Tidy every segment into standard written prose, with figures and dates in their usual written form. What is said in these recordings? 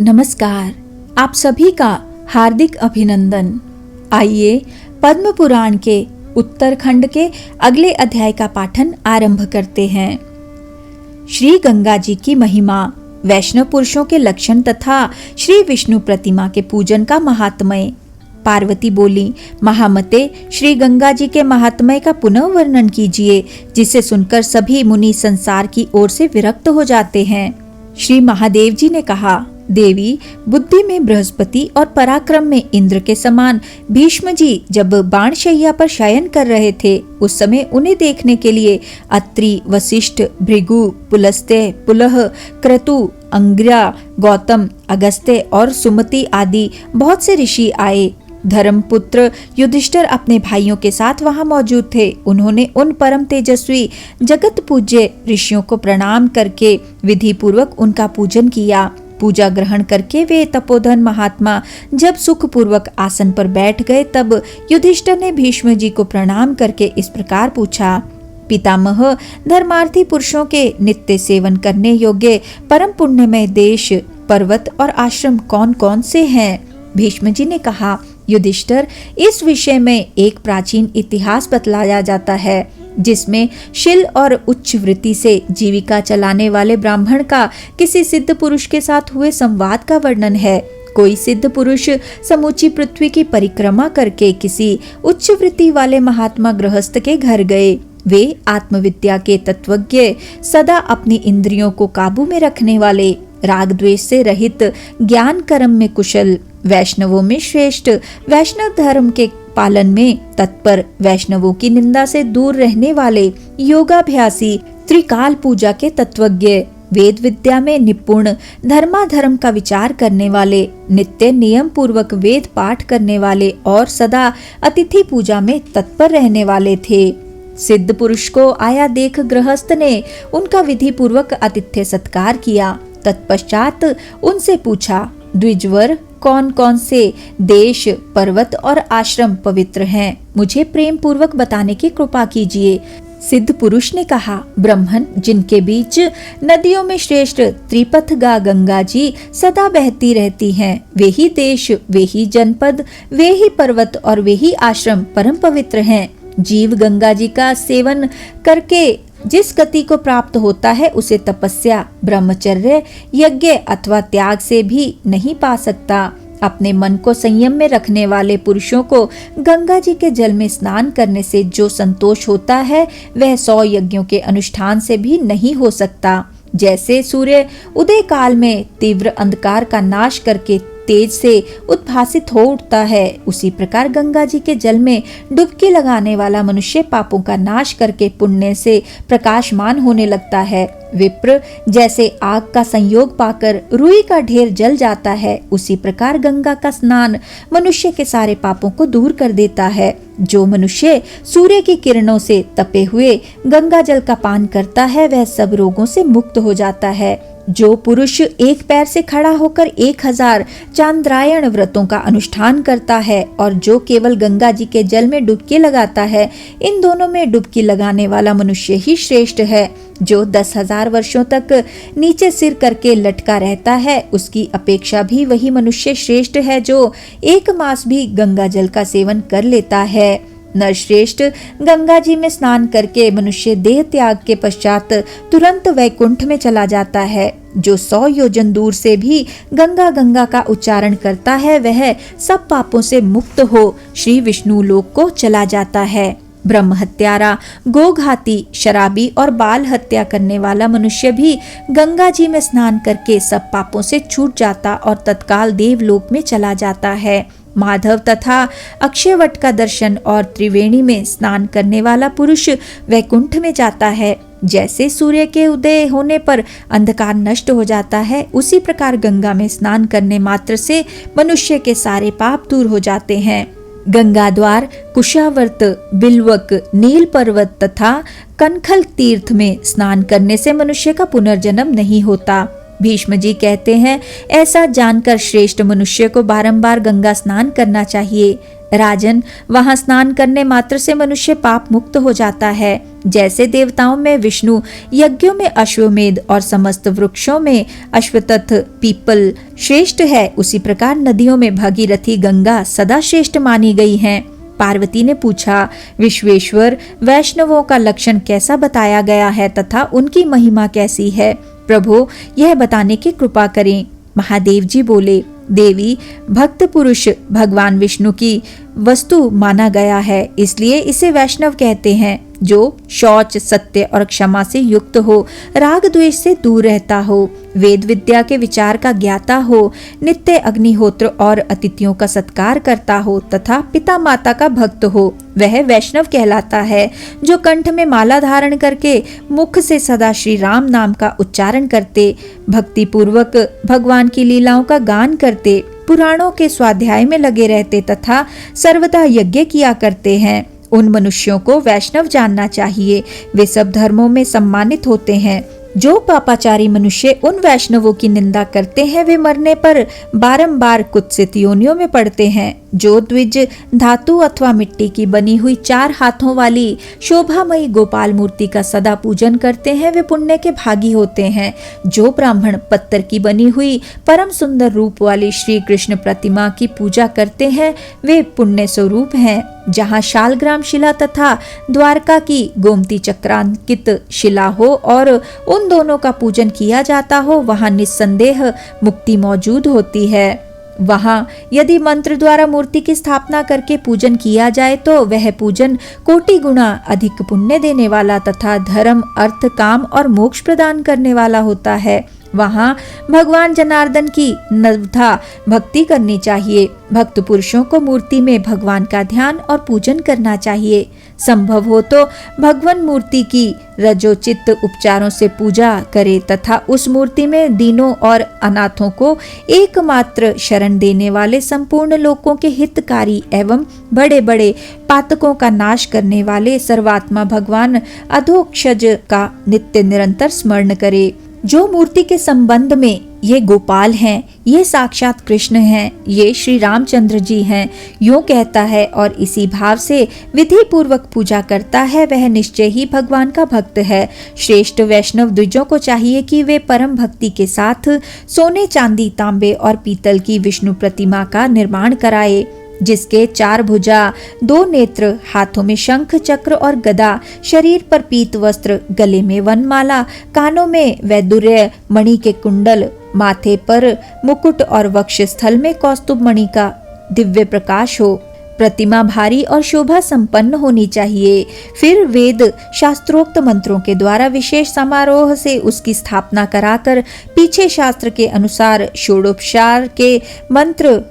नमस्कार। आप सभी का हार्दिक अभिनंदन। आइए पद्म पुराण के उत्तरखंड के अगले अध्याय का पाठन आरंभ करते हैं। श्री गंगा जी की महिमा, वैष्णव पुरुषों के लक्षण तथा श्री विष्णु प्रतिमा के पूजन का महात्म्य। पार्वती बोली, महामते, श्री गंगा जी के महात्म्य का पुनः वर्णन कीजिए, जिसे सुनकर सभी मुनि संसार की ओर से विरक्त हो जाते हैं। श्री महादेव जी ने कहा, देवी, बुद्धि में बृहस्पति और पराक्रम में इंद्र के समान भीष्म जी जब बाणशैया पर शयन कर रहे थे, उस समय उन्हें देखने के लिए अत्रि, वशिष्ठ, भृगु, पुलस्त्य, पुलह, क्रतु, अंग्र्या, गौतम, अगस्त्य और सुमति आदि बहुत से ऋषि आए। धर्मपुत्र युधिष्ठिर अपने भाइयों के साथ वहां मौजूद थे। उन्होंने उन परम तेजस्वी जगत पूज्य ऋषियों को प्रणाम करके विधि पूर्वक उनका पूजन किया। पूजा ग्रहण करके वे तपोधन महात्मा जब सुख पूर्वक आसन पर बैठ गए, तब युधिष्ठिर ने भीष्म जी को प्रणाम करके इस प्रकार पूछा, पितामह, धर्मार्थी पुरुषों के नित्य सेवन करने योग्य परम पुण्यमय देश, पर्वत और आश्रम कौन कौन से हैं? भीष्म जी ने कहा, युधिष्ठिर, इस विषय में एक प्राचीन इतिहास बतलाया जाता है, जिसमें शिल और उच्च वृत्ति से जीविका चलाने वाले ब्राह्मण का किसी सिद्ध पुरुष के साथ हुए संवाद का वर्णन है। कोई सिद्ध पुरुष समूची पृथ्वी की परिक्रमा करके किसी उच्च वृत्ति वाले महात्मा गृहस्थ के घर गए। वे आत्मविद्या के तत्वज्ञ, सदा अपनी इंद्रियों को काबू में रखने वाले, राग द्वेष से रहित, ज्ञान कर्म में कुशल, वैष्णवों में श्रेष्ठ, वैष्णव धर्म के पालन में तत्पर, वैष्णवों की निंदा से दूर रहने वाले, योगाभ्यासी, त्रिकाल पूजा के तत्वज्ञ, वेद विद्या में निपुण, धर्माधर्म का विचार करने वाले, नित्य नियम पूर्वक वेद पाठ करने वाले और सदा अतिथि पूजा में तत्पर रहने वाले थे। सिद्ध पुरुष को आया देख गृहस्थ ने उनका विधि पूर्वक आतिथ्य सत्कार किया। तत्पश्चात उनसे पूछा, द्विजवर, कौन कौन से देश, पर्वत और आश्रम पवित्र हैं? मुझे प्रेम पूर्वक बताने की कृपा कीजिए। सिद्ध पुरुष ने कहा, ब्रह्मन, जिनके बीच नदियों में श्रेष्ठ त्रिपथगा गंगा जी सदा बहती रहती हैं, वे ही देश, वे ही जनपद, वे ही पर्वत और वे ही आश्रम परम पवित्र हैं। जीव गंगा जी का सेवन करके जिस गति को प्राप्त होता है, उसे तपस्या, ब्रह्मचर्य, यज्ञ अथवा त्याग से भी नहीं पा सकता। अपने मन को संयम में रखने वाले पुरुषों को गंगा जी के जल में स्नान करने से जो संतोष होता है, वह 100 यज्ञों के अनुष्ठान से भी नहीं हो सकता। जैसे सूर्य उदय काल में तीव्र अंधकार का नाश करके तेज से उद्भासित हो उठता है, उसी प्रकार गंगा जी के जल में डुबकी लगाने वाला मनुष्य पापों का नाश करके पुण्य से प्रकाशमान होने लगता है। विप्र, जैसे आग का संयोग पाकर रुई का ढेर जल जाता है, उसी प्रकार गंगा का स्नान मनुष्य के सारे पापों को दूर कर देता है। जो मनुष्य सूर्य की किरणों से तपे हुए गंगा जल का पान करता है, वह सब रोगों से मुक्त हो जाता है। जो पुरुष एक पैर से खड़ा होकर 1000 चांद्रायण व्रतों का अनुष्ठान करता है और जो केवल गंगा जी के जल में डुबकी लगाता है, इन दोनों में डुबकी लगाने वाला मनुष्य ही श्रेष्ठ है। जो 10,000 वर्षों तक नीचे सिर करके लटका रहता है, उसकी अपेक्षा भी वही मनुष्य श्रेष्ठ है जो 1 मास भी गंगा जल का सेवन कर लेता है। नरश्रेष्ठ, गंगा जी में स्नान करके मनुष्य देह त्याग के पश्चात तुरंत वैकुंठ में चला जाता है। जो 100 योजन दूर से भी गंगा गंगा का उच्चारण करता है, वह सब पापों से मुक्त हो श्री विष्णु लोक को चला जाता है। ब्रह्म हत्यारा, गोघाती, शराबी और बाल हत्या करने वाला मनुष्य भी गंगा जी में स्नान करके सब पापों से छूट जाता और तत्काल देवलोक में चला जाता है। माधव तथा अक्षयवट का दर्शन और त्रिवेणी में स्नान करने वाला पुरुष वैकुंठ में जाता है। जैसे सूर्य के उदय होने पर अंधकार नष्ट हो जाता है, उसी प्रकार गंगा में स्नान करने मात्र से मनुष्य के सारे पाप दूर हो जाते हैं। गंगा द्वार, कुशावर्त, बिल्वक, नील पर्वत तथा कनखल तीर्थ में स्नान करने से मनुष्य का पुनर्जन्म नहीं होता। भीष्म जी कहते हैं, ऐसा जानकर श्रेष्ठ मनुष्य को बारंबार गंगा स्नान करना चाहिए। राजन, वहां स्नान करने मात्र से मनुष्य पाप मुक्त हो जाता है। जैसे देवताओं में विष्णु, यज्ञों में अश्वमेध और समस्त वृक्षों में अश्वत्थ पीपल श्रेष्ठ है, उसी प्रकार नदियों में भागीरथी गंगा सदा श्रेष्ठ मानी गई हैं। पार्वती ने पूछा, विश्वेश्वर, वैष्णवों का लक्षण कैसा बताया गया है तथा उनकी महिमा कैसी है? प्रभु, यह बताने की कृपा करें। महादेव जी बोले, देवी, भक्त पुरुष भगवान विष्णु की वस्तु माना गया है, इसलिए इसे वैष्णव कहते हैं। जो शौच, सत्य और क्षमा से युक्त हो, राग द्वेष से दूर रहता हो, वेद विद्या के विचार का ज्ञाता हो, नित्य अग्निहोत्र और अतिथियों का सत्कार करता हो तथा पिता माता का भक्त हो, वह वैष्णव कहलाता है। जो कंठ में माला धारण करके मुख से सदा श्री राम नाम का उच्चारण करते, भक्ति पूर्वक भगवान की लीलाओं का गान करते, पुराणों के स्वाध्याय में लगे रहते तथा सर्वदा यज्ञ किया करते हैं, उन मनुष्यों को वैष्णव जानना चाहिए। वे सब धर्मों में सम्मानित होते हैं। जो पापाचारी मनुष्य उन वैष्णवों की निंदा करते हैं, वे मरने पर बारंबार कुत्सित योनियों में पड़ते हैं। जो द्विज, धातु अथवा मिट्टी की बनी हुई 4 हाथों वाली शोभामयी गोपाल मूर्ति का सदा पूजन करते हैं, वे पुण्य के भागी होते हैं। जो ब्राह्मण पत्थर की बनी हुई परम सुंदर रूप वाली श्री कृष्ण प्रतिमा की पूजा करते हैं, वे पुण्य स्वरूप हैं। जहाँ शालग्राम शिला तथा द्वारका की गोमती चक्रांकित शिला हो और उन दोनों का पूजन किया जाता हो, वहाँ निस्संदेह मुक्ति मौजूद होती है। वहाँ यदि मंत्र द्वारा मूर्ति की स्थापना करके पूजन किया जाए तो वह पूजन कोटि गुना अधिक पुण्य देने वाला तथा धर्म, अर्थ, काम और मोक्ष प्रदान करने वाला होता है। वहाँ भगवान जनार्दन की नवधा भक्ति करनी चाहिए। भक्त पुरुषों को मूर्ति में भगवान का ध्यान और पूजन करना चाहिए। संभव हो तो भगवान मूर्ति की रजोचित उपचारों से पूजा करे तथा उस मूर्ति में दीनों और अनाथों को एकमात्र शरण देने वाले, संपूर्ण लोकों के हितकारी एवं बड़े बड़े पातकों का नाश करने वाले सर्वात्मा भगवान अधोक्षज का नित्य निरंतर स्मरण करे। जो मूर्ति के संबंध में ये गोपाल हैं, ये साक्षात कृष्ण हैं, ये श्री रामचंद्र जी हैं, यूं कहता है और इसी भाव से विधि पूर्वक पूजा करता है, वह निश्चय ही भगवान का भक्त है। श्रेष्ठ वैष्णव द्विजों को चाहिए कि वे परम भक्ति के साथ सोने, चांदी, तांबे और पीतल की विष्णु प्रतिमा का निर्माण कराए, जिसके 4 भुजा, 2 नेत्र, हाथों में शंख, चक्र और गदा, शरीर पर पीत वस्त्र, गले में वनमाला, कानों में वैदुर्य मणि के कुंडल, माथे पर मुकुट और वक्षस्थल में कौस्तुभ मणि का दिव्य प्रकाश हो। प्रतिमा भारी और शोभा संपन्न होनी चाहिए। फिर वेद शास्त्रोक्त मंत्रों के द्वारा विशेष समारोह से उसकी स्थापना कराकर पीछे शास्त्र के अनुसार षोडोपचार के मंत्र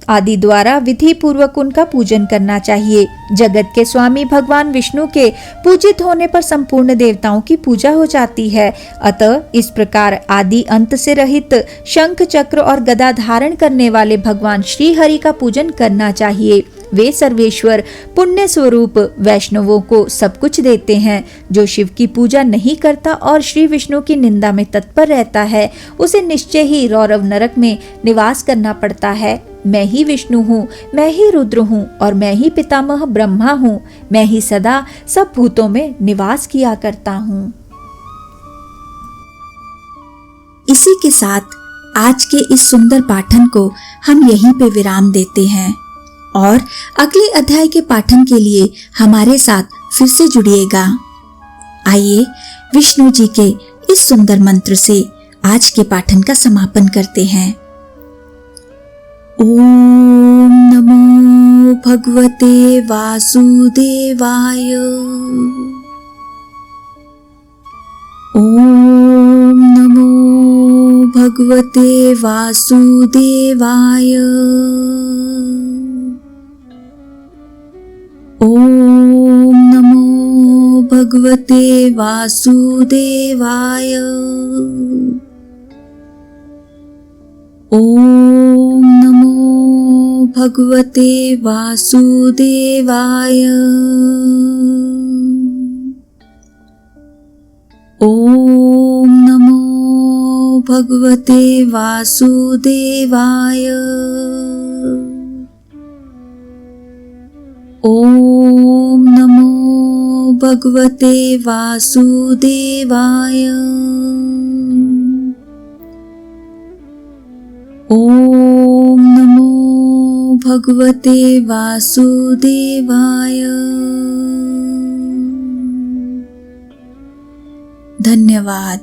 आदि द्वारा विधि पूर्वक उनका पूजन करना चाहिए। जगत के स्वामी भगवान विष्णु के पूजित होने पर संपूर्ण देवताओं की पूजा हो जाती है। अतः इस प्रकार आदि अंत से रहित शंख, चक्र और गदा धारण करने वाले भगवान श्री हरि का पूजन करना चाहिए। वे सर्वेश्वर पुण्य स्वरूप वैष्णवों को सब कुछ देते हैं। जो शिव की पूजा नहीं करता और श्री विष्णु की निंदा में तत्पर रहता है, उसे निश्चय ही रौरव नरक में निवास करना पड़ता है। मैं ही विष्णु हूँ, मैं ही रुद्र हूँ और मैं ही पितामह ब्रह्मा हूँ। मैं ही सदा सब भूतों में निवास किया करता हूँ। इसी के साथ आज के इस सुंदर पाठन को हम यहीं पे विराम देते हैं और अगले अध्याय के पाठन के लिए हमारे साथ फिर से जुड़िएगा। आइए विष्णु जी के इस सुंदर मंत्र से आज के पाठन का समापन करते हैं। ओम नमो भगवते वासुदेवाय। ओम नमो भगवते वासुदेवाय। ओम नमो भगवते वासुदेवाय। ओम नमो भगवते वासुदेवाय। ओम नमो भगवते वासुदेवाय। ओम नमो भगवते वासुदेवाय। ओम नमो भगवते वासुदेवाय। धन्यवाद।